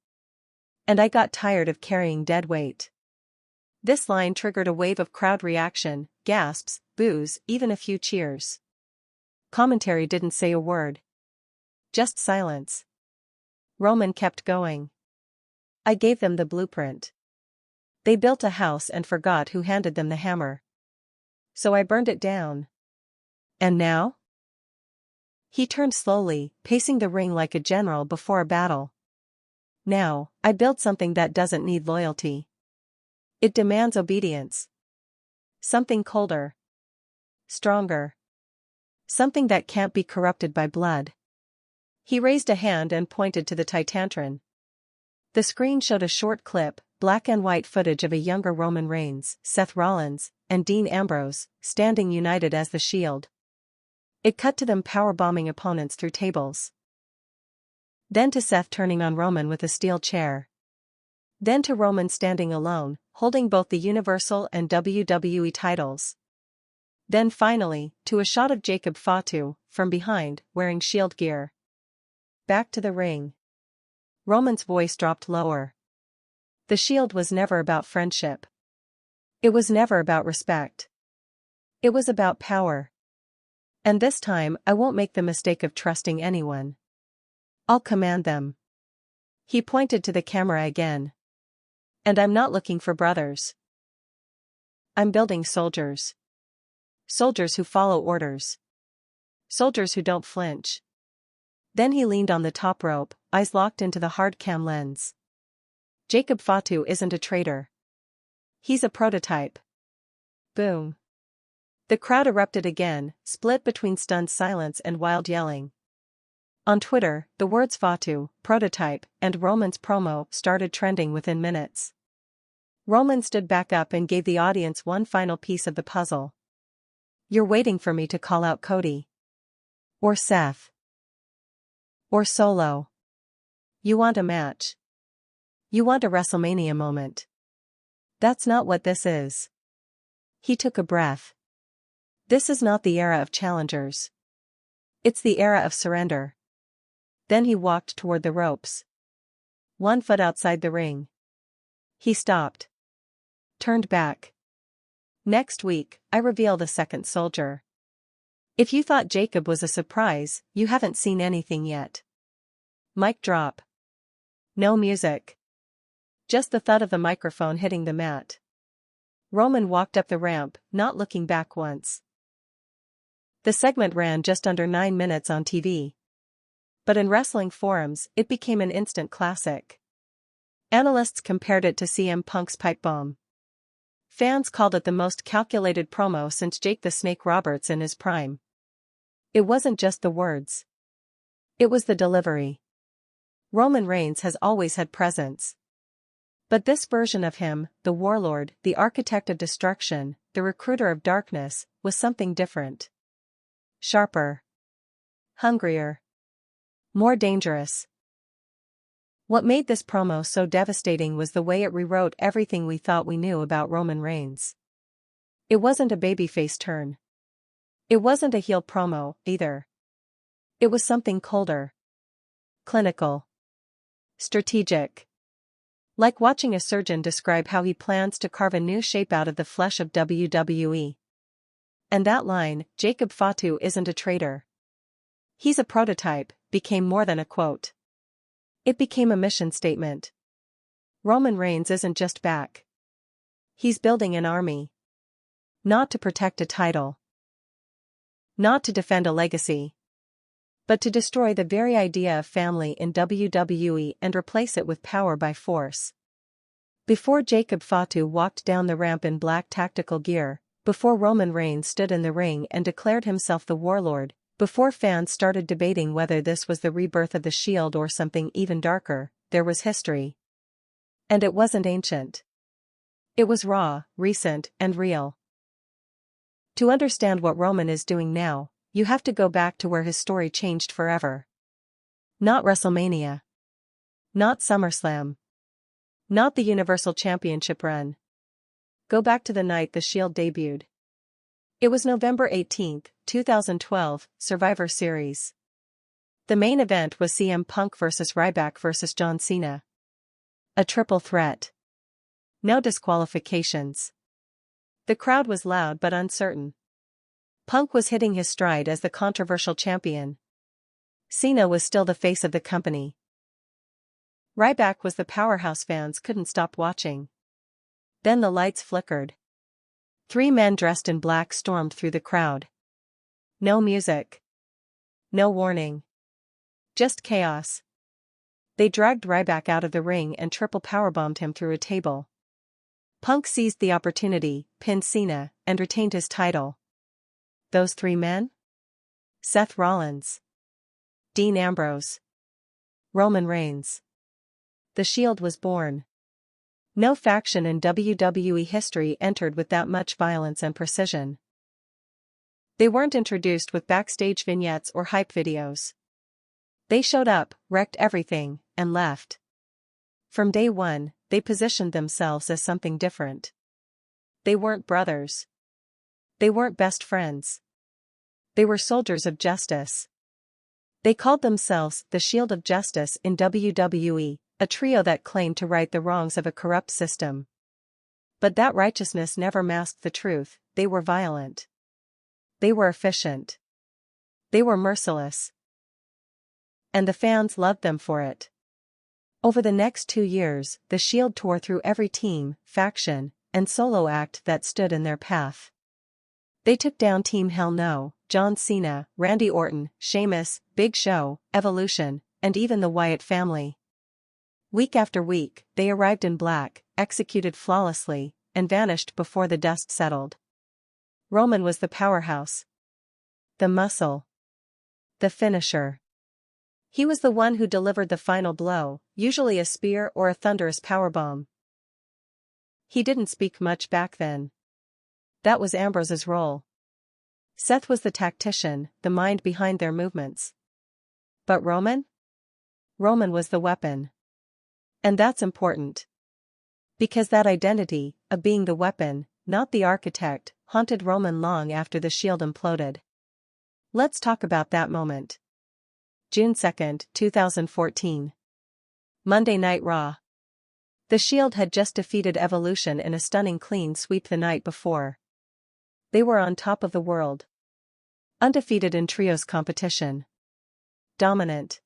And I got tired of carrying dead weight. This line triggered a wave of crowd reaction, gasps, boos, even a few cheers. Commentary didn't say a word. Just silence. Roman kept going. I gave them the blueprint. They built a house and forgot who handed them the hammer. So I burned it down. And now? He turned slowly, pacing the ring like a general before a battle. Now, I build something that doesn't need loyalty. It demands obedience. Something colder. Stronger. Something that can't be corrupted by blood. He raised a hand and pointed to the Titantron. The screen showed a short clip, black and white footage of a younger Roman Reigns, Seth Rollins, and Dean Ambrose, standing united as the Shield. It cut to them powerbombing opponents through tables. Then to Seth turning on Roman with a steel chair. Then to Roman standing alone, holding both the Universal and WWE titles. Then finally, to a shot of Jacob Fatu, from behind, wearing Shield gear. Back to the ring. Roman's voice dropped lower. The Shield was never about friendship. It was never about respect. It was about power. And this time, I won't make the mistake of trusting anyone. I'll command them. He pointed to the camera again. And I'm not looking for brothers. I'm building soldiers. Soldiers who follow orders. Soldiers who don't flinch. Then he leaned on the top rope, eyes locked into the hard cam lens. Jacob Fatu isn't a traitor. He's a prototype. Boom. The crowd erupted again, split between stunned silence and wild yelling. On Twitter, the words Fatu, prototype, and Roman's promo started trending within minutes. Roman stood back up and gave the audience one final piece of the puzzle. You're waiting for me to call out Cody. Or Seth. Or Solo. You want a match. You want a WrestleMania moment. That's not what this is. He took a breath. This is not the era of challengers. It's the era of surrender. Then he walked toward the ropes. 1 foot outside the ring. He stopped. Turned back. Next week, I reveal the second soldier. If you thought Jacob was a surprise, you haven't seen anything yet. Mic drop. No music. Just the thud of the microphone hitting the mat. Roman walked up the ramp, not looking back once. The segment ran just under 9 minutes on TV. But in wrestling forums, it became an instant classic. Analysts compared it to CM Punk's pipe bomb. Fans called it the most calculated promo since Jake the Snake Roberts in his prime. It wasn't just the words. It was the delivery. Roman Reigns has always had presence. But this version of him, the warlord, the architect of destruction, the recruiter of darkness, was something different. Sharper. Hungrier. More dangerous. What made this promo so devastating was the way it rewrote everything we thought we knew about Roman Reigns. It wasn't a babyface turn. It wasn't a heel promo, either. It was something colder. Clinical. Strategic. Like watching a surgeon describe how he plans to carve a new shape out of the flesh of WWE. And that line, Jacob Fatu isn't a traitor. He's a prototype, became more than a quote. It became a mission statement. Roman Reigns isn't just back. He's building an army. Not to protect a title. Not to defend a legacy. But to destroy the very idea of family in WWE and replace it with power by force. Before Jacob Fatu walked down the ramp in black tactical gear, before Roman Reigns stood in the ring and declared himself the warlord, before fans started debating whether this was the rebirth of the Shield or something even darker, there was history. And it wasn't ancient. It was raw, recent, and real. To understand what Roman is doing now, you have to go back to where his story changed forever. Not WrestleMania. Not SummerSlam. Not the Universal Championship run. Go back to the night the Shield debuted. It was November 18, 2012, Survivor Series. The main event was CM Punk vs. Ryback vs. John Cena. A triple threat. No disqualifications. The crowd was loud but uncertain. Punk was hitting his stride as the controversial champion. Cena was still the face of the company. Ryback was the powerhouse fans couldn't stop watching. Then the lights flickered. 3 men dressed in black stormed through the crowd. No music. No warning. Just chaos. They dragged Ryback out of the ring and triple powerbombed him through a table. Punk seized the opportunity, pinned Cena, and retained his title. Those 3 men? Seth Rollins. Dean Ambrose. Roman Reigns. The Shield was born. No faction in WWE history entered with that much violence and precision. They weren't introduced with backstage vignettes or hype videos. They showed up, wrecked everything, and left. From day one, they positioned themselves as something different. They weren't brothers. They weren't best friends. They were soldiers of justice. They called themselves the Shield of Justice in WWE, a trio that claimed to right the wrongs of a corrupt system. But that righteousness never masked the truth. They were violent. They were efficient. They were merciless. And the fans loved them for it. Over the next 2 years, the Shield tore through every team, faction, and solo act that stood in their path. They took down Team Hell No, John Cena, Randy Orton, Sheamus, Big Show, Evolution, and even the Wyatt family. Week after week, they arrived in black, executed flawlessly, and vanished before the dust settled. Roman was the powerhouse. The muscle. The finisher. He was the one who delivered the final blow, usually a spear or a thunderous powerbomb. He didn't speak much back then. That was Ambrose's role. Seth was the tactician, the mind behind their movements. But Roman? Roman was the weapon. And that's important. Because that identity, of being the weapon, not the architect, haunted Roman long after the Shield imploded. Let's talk about that moment. June 2, 2014. Monday Night Raw. The Shield had just defeated Evolution in a stunning clean sweep the night before. They were on top of the world. Undefeated in trios competition. Dominant.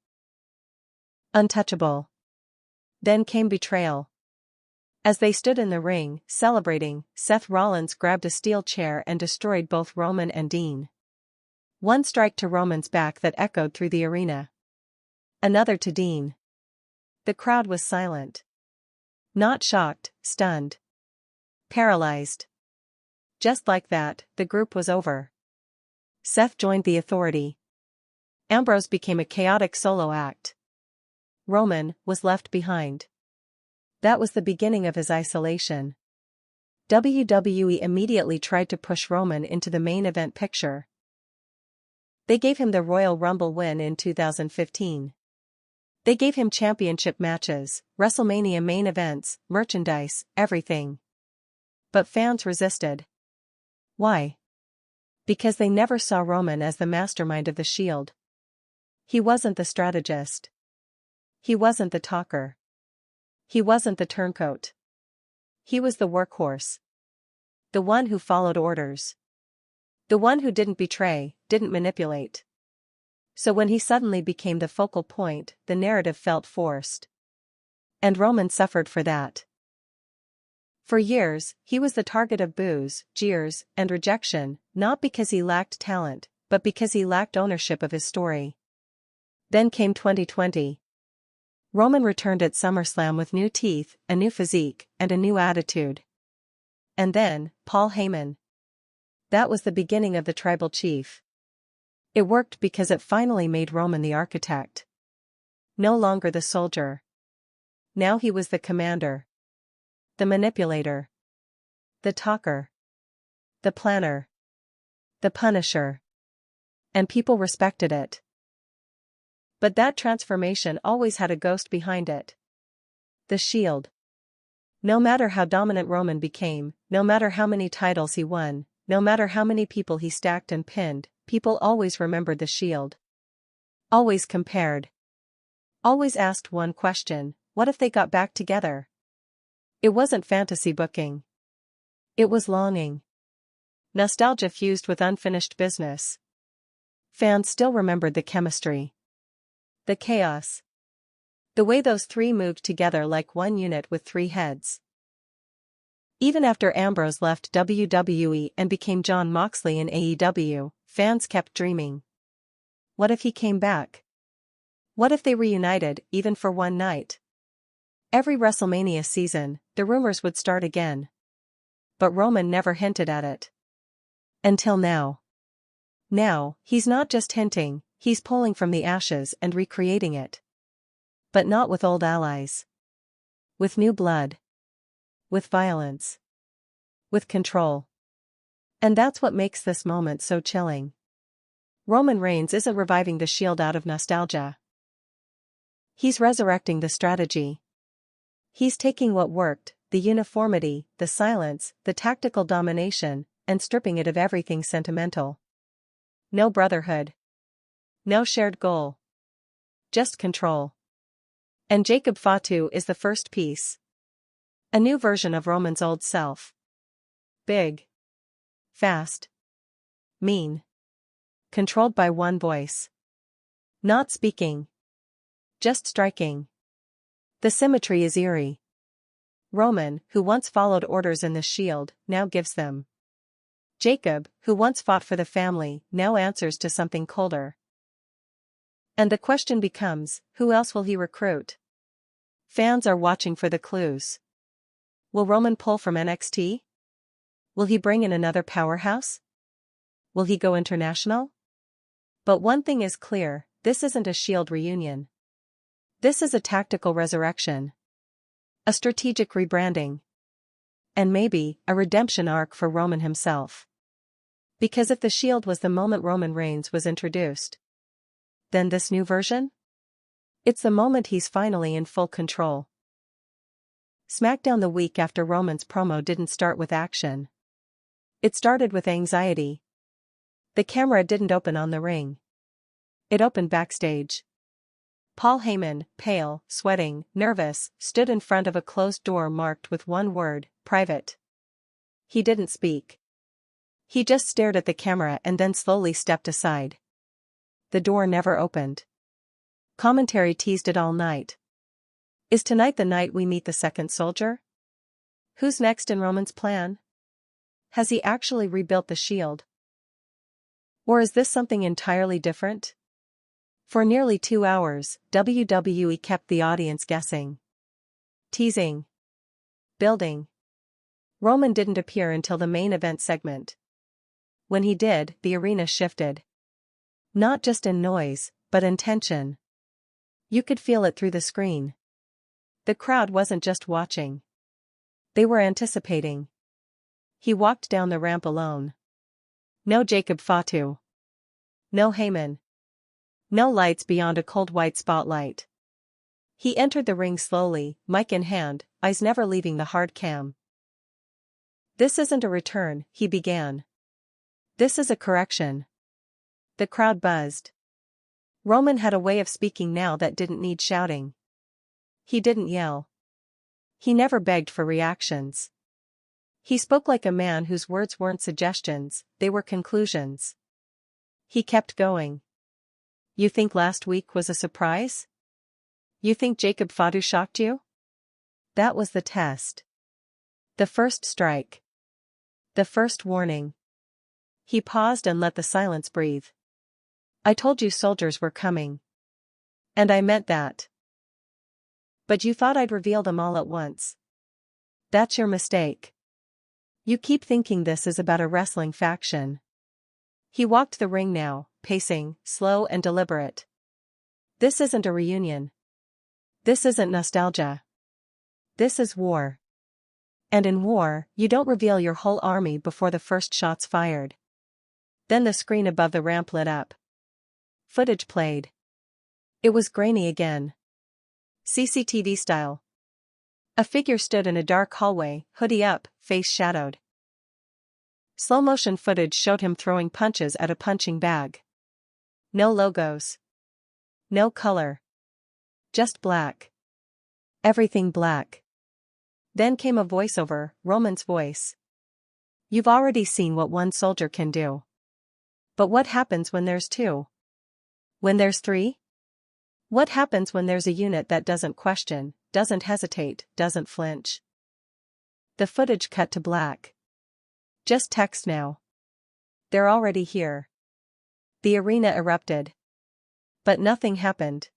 Untouchable. Then came betrayal. As they stood in the ring, celebrating, Seth Rollins grabbed a steel chair and destroyed both Roman and Dean. One strike to Roman's back that echoed through the arena. Another to Dean. The crowd was silent. Not shocked, stunned. Paralyzed. Just like that, the group was over. Seth joined the Authority. Ambrose became a chaotic solo act. Roman was left behind. That was the beginning of his isolation. WWE immediately tried to push Roman into the main event picture. They gave him the Royal Rumble win in 2015. They gave him championship matches, WrestleMania main events, merchandise, everything. But fans resisted. Why? Because they never saw Roman as the mastermind of the Shield. He wasn't the strategist. He wasn't the talker. He wasn't the turncoat. He was the workhorse. The one who followed orders. The one who didn't betray, didn't manipulate. So when he suddenly became the focal point, the narrative felt forced. And Roman suffered for that. For years, he was the target of boos, jeers, and rejection, not because he lacked talent, but because he lacked ownership of his story. Then came 2020. Roman returned at SummerSlam with new teeth, a new physique, and a new attitude. And then, Paul Heyman. That was the beginning of the tribal chief. It worked because it finally made Roman the architect. No longer the soldier. Now he was the commander. The manipulator. The talker. The planner. The punisher. And people respected it. But that transformation always had a ghost behind it. The Shield. No matter how dominant Roman became, no matter how many titles he won, no matter how many people he stacked and pinned, people always remembered the Shield. Always compared. Always asked one question: what if they got back together? It wasn't fantasy booking. It was longing. Nostalgia fused with unfinished business. Fans still remembered the chemistry. The chaos. The way those three moved together like one unit with three heads. Even after Ambrose left WWE and became Jon Moxley in AEW, fans kept dreaming. What if he came back? What if they reunited, even for one night? Every WrestleMania season, the rumors would start again. But Roman never hinted at it. Until now. Now, he's not just hinting, he's pulling from the ashes and recreating it. But not with old allies. With new blood. With violence. With control. And that's what makes this moment so chilling. Roman Reigns isn't reviving the Shield out of nostalgia. He's resurrecting the strategy. He's taking what worked, the uniformity, the silence, the tactical domination, and stripping it of everything sentimental. No brotherhood. No shared goal. Just control. And Jacob Fatu is the first piece. A new version of Roman's old self. Big. Fast. Mean. Controlled by one voice. Not speaking. Just striking. The symmetry is eerie. Roman, who once followed orders in the Shield, now gives them. Jacob, who once fought for the family, now answers to something colder. And the question becomes, who else will he recruit? Fans are watching for the clues. Will Roman pull from NXT? Will he bring in another powerhouse? Will he go international? But one thing is clear, this isn't a Shield reunion. This is a tactical resurrection. A strategic rebranding. And maybe, a redemption arc for Roman himself. Because if the Shield was the moment Roman Reigns was introduced, then this new version? It's the moment he's finally in full control. Smackdown the week after Roman's promo didn't start with action. It started with anxiety. The camera didn't open on the ring. It opened backstage. Paul Heyman, pale, sweating, nervous, stood in front of a closed door marked with one word, private. He didn't speak. He just stared at the camera and then slowly stepped aside. The door never opened. Commentary teased it all night. Is tonight the night we meet the second soldier? Who's next in Roman's plan? Has he actually rebuilt the Shield? Or is this something entirely different? For nearly 2 hours, WWE kept the audience guessing. Teasing. Building. Roman didn't appear until the main event segment. When he did, the arena shifted. Not just in noise, but in tension. You could feel it through the screen. The crowd wasn't just watching. They were anticipating. He walked down the ramp alone. No Jacob Fatu. No Heyman. No lights beyond a cold white spotlight. He entered the ring slowly, mic in hand, eyes never leaving the hard cam. This isn't a return, he began. This is a correction. The crowd buzzed. Roman had a way of speaking now that didn't need shouting. He didn't yell. He never begged for reactions. He spoke like a man whose words weren't suggestions, they were conclusions. He kept going. You think last week was a surprise? You think Jacob Fatu shocked you? That was the test. The first strike. The first warning. He paused and let the silence breathe. I told you soldiers were coming. And I meant that. But you thought I'd reveal them all at once. That's your mistake. You keep thinking this is about a wrestling faction. He walked the ring now, pacing, slow and deliberate. This isn't a reunion. This isn't nostalgia. This is war. And in war, you don't reveal your whole army before the first shot's fired. Then the screen above the ramp lit up. Footage played. It was grainy again. CCTV style. A figure stood in a dark hallway, hoodie up, face shadowed. Slow-motion footage showed him throwing punches at a punching bag. No logos. No color. Just black. Everything black. Then came a voiceover, Roman's voice. You've already seen what one soldier can do. But what happens when there's two? When there's three? What happens when there's a unit that doesn't question, doesn't hesitate, doesn't flinch? The footage cut to black. Just text now. They're already here. The arena erupted. But nothing happened.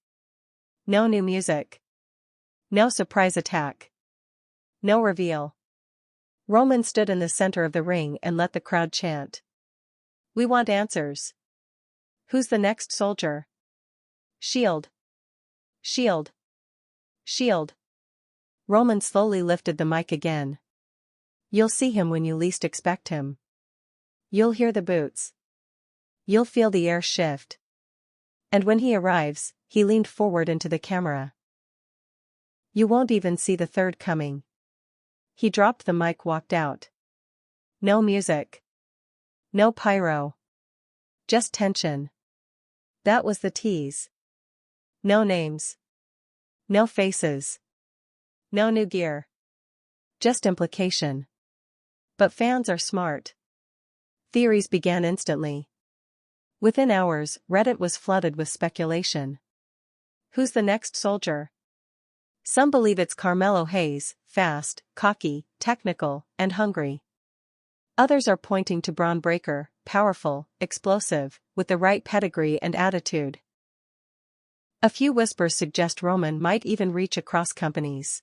No new music. No surprise attack. No reveal. Roman stood in the center of the ring and let the crowd chant. We want answers. Who's the next soldier? Shield. Shield. Shield. Roman slowly lifted the mic again. You'll see him when you least expect him. You'll hear the boots. You'll feel the air shift. And when he arrives, he leaned forward into the camera. You won't even see the third coming. He dropped the mic, walked out. No music. No pyro. Just tension. That was the tease. No names. No faces. No new gear. Just implication. But fans are smart. Theories began instantly. Within hours, Reddit was flooded with speculation. Who's the next soldier? Some believe it's Carmelo Hayes, fast, cocky, technical, and hungry. Others are pointing to Braun Breaker, powerful, explosive, with the right pedigree and attitude. A few whispers suggest Roman might even reach across companies.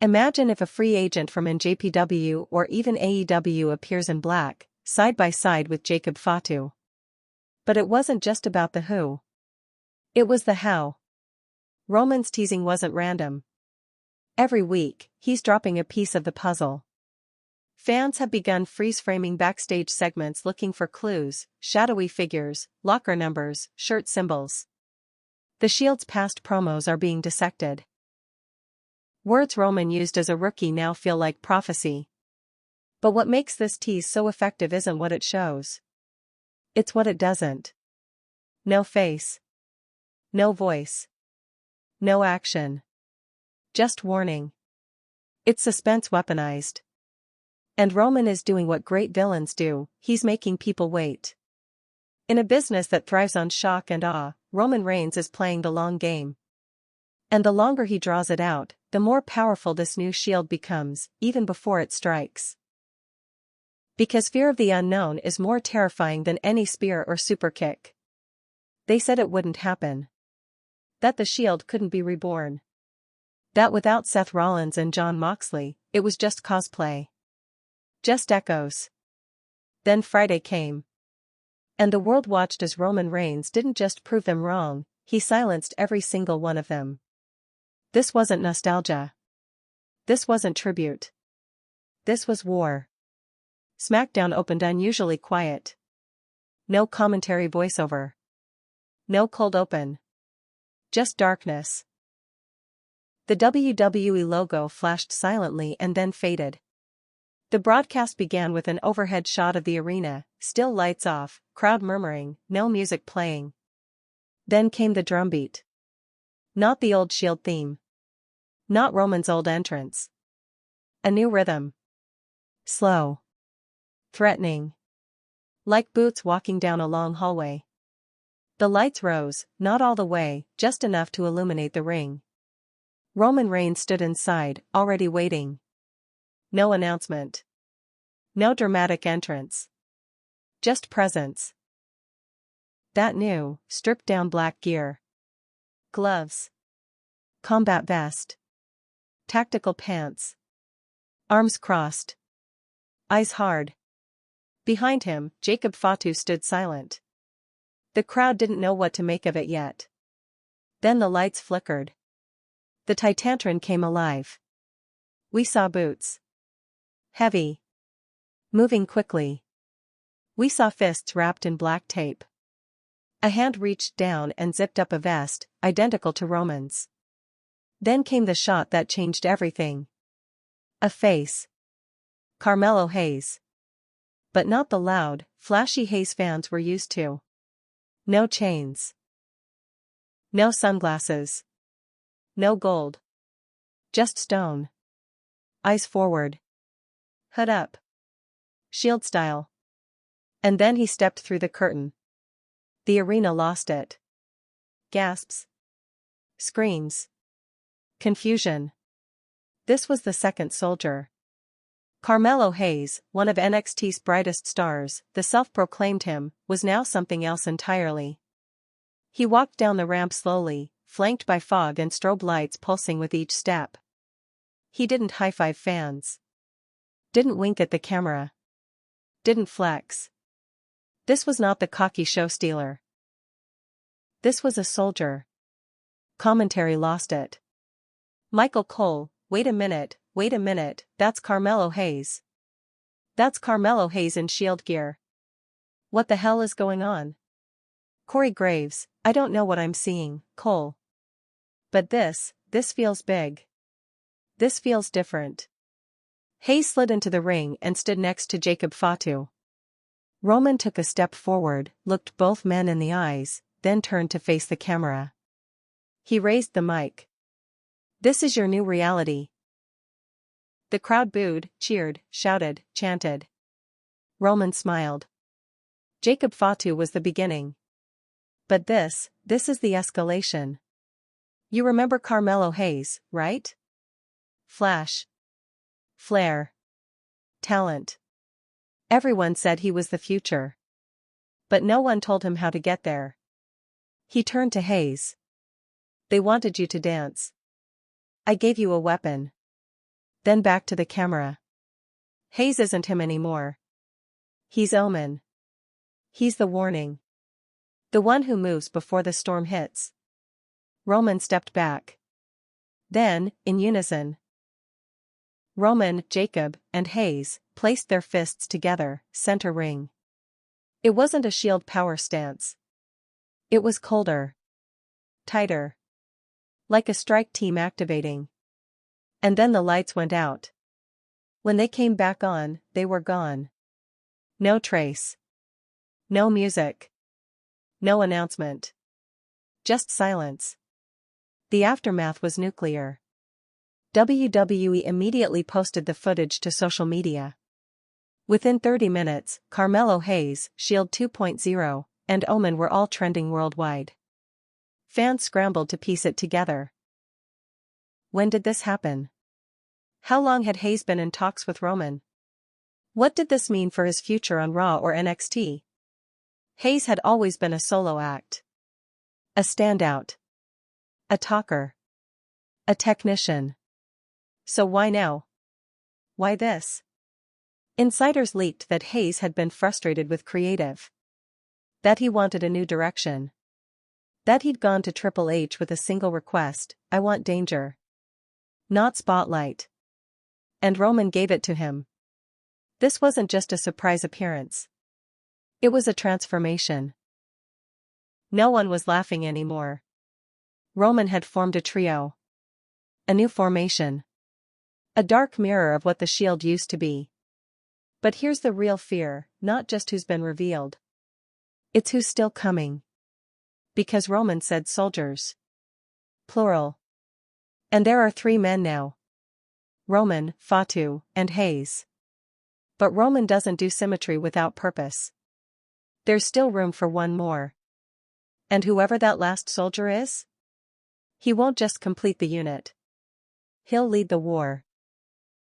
Imagine if a free agent from NJPW or even AEW appears in black, side by side with Jacob Fatu. But it wasn't just about the who. It was the how. Roman's teasing wasn't random. Every week, he's dropping a piece of the puzzle. Fans have begun freeze-framing backstage segments looking for clues, shadowy figures, locker numbers, shirt symbols. The Shield's past promos are being dissected. Words Roman used as a rookie now feel like prophecy. But what makes this tease so effective isn't what it shows. It's what it doesn't. No face. No voice. No action. Just warning. It's suspense weaponized. And Roman is doing what great villains do, he's making people wait. In a business that thrives on shock and awe, Roman Reigns is playing the long game. And the longer he draws it out, the more powerful this new shield becomes, even before it strikes. Because fear of the unknown is more terrifying than any spear or superkick. They said it wouldn't happen. That the shield couldn't be reborn. That without Seth Rollins and Jon Moxley, it was just cosplay. Just echoes. Then Friday came. And the world watched as Roman Reigns didn't just prove them wrong, he silenced every single one of them. This wasn't nostalgia. This wasn't tribute. This was war. Smackdown opened unusually quiet. No commentary voiceover. No cold open. Just darkness. The WWE logo flashed silently and then faded. The broadcast began with an overhead shot of the arena, still lights off, crowd murmuring, no music playing. Then came the drumbeat. Not the old Shield theme. Not Roman's old entrance. A new rhythm. Slow. Threatening. Like boots walking down a long hallway. The lights rose, not all the way, just enough to illuminate the ring. Roman Reigns stood inside, already waiting. No announcement. No dramatic entrance. Just presence. That new, stripped-down black gear. Gloves. Combat vest. Tactical pants. Arms crossed. Eyes hard. Behind him, Jacob Fatu stood silent. The crowd didn't know what to make of it yet. Then the lights flickered. The Titantron came alive. We saw boots. Heavy. Moving quickly. We saw fists wrapped in black tape. A hand reached down and zipped up a vest, identical to Roman's. Then came the shot that changed everything. A face. Carmelo Hayes. But not the loud, flashy Hayes fans were used to. No chains. No sunglasses. No gold. Just stone. Eyes forward. Hood up. Shield style. And then he stepped through the curtain. The arena lost it. Gasps. Screams. Confusion. This was the second soldier. Carmelo Hayes, one of NXT's brightest stars, the self-proclaimed him, was now something else entirely. He walked down the ramp slowly, flanked by fog and strobe lights pulsing with each step. He didn't high-five fans. Didn't wink at the camera. Didn't flex. This was not the cocky show stealer. This was a soldier. Commentary lost it. Michael Cole, wait a minute, that's Carmelo Hayes. That's Carmelo Hayes in Shield gear. What the hell is going on? Corey Graves, I don't know what I'm seeing, Cole. But this feels big. This feels different. Hayes slid into the ring and stood next to Jacob Fatu. Roman took a step forward, looked both men in the eyes, then turned to face the camera. He raised the mic. This is your new reality. The crowd booed, cheered, shouted, chanted. Roman smiled. Jacob Fatu was the beginning. But this is the escalation. You remember Carmelo Hayes, right? Flash. Flair. Talent. Everyone said he was the future. But no one told him how to get there. He turned to Hayes. They wanted you to dance. I gave you a weapon. Then back to the camera. Hayes isn't him anymore. He's Omen. He's the warning. The one who moves before the storm hits. Roman stepped back. Then, in unison, Roman, Jacob, and Hayes placed their fists together, center ring. It wasn't a Shield power stance. It was colder. Tighter. Like a strike team activating. And then the lights went out. When they came back on, they were gone. No trace. No music. No announcement. Just silence. The aftermath was nuclear. WWE immediately posted the footage to social media. Within 30 minutes, Carmelo Hayes, Shield 2.0, and Omen were all trending worldwide. Fans scrambled to piece it together. When did this happen? How long had Hayes been in talks with Roman? What did this mean for his future on Raw or NXT? Hayes had always been a solo act. A standout. A talker. A technician. So why now? Why this? Insiders leaked that Hayes had been frustrated with creative. That he wanted a new direction. That he'd gone to Triple H with a single request: I want danger. Not spotlight. And Roman gave it to him. This wasn't just a surprise appearance. It was a transformation. No one was laughing anymore. Roman had formed a trio. A new formation. A dark mirror of what the Shield used to be. But here's the real fear, not just who's been revealed. It's who's still coming. Because Roman said soldiers. Plural. And there are 3 men now. Roman, Fatu, and Hayes. But Roman doesn't do symmetry without purpose. There's still room for one more. And whoever that last soldier is? He won't just complete the unit. He'll lead the war.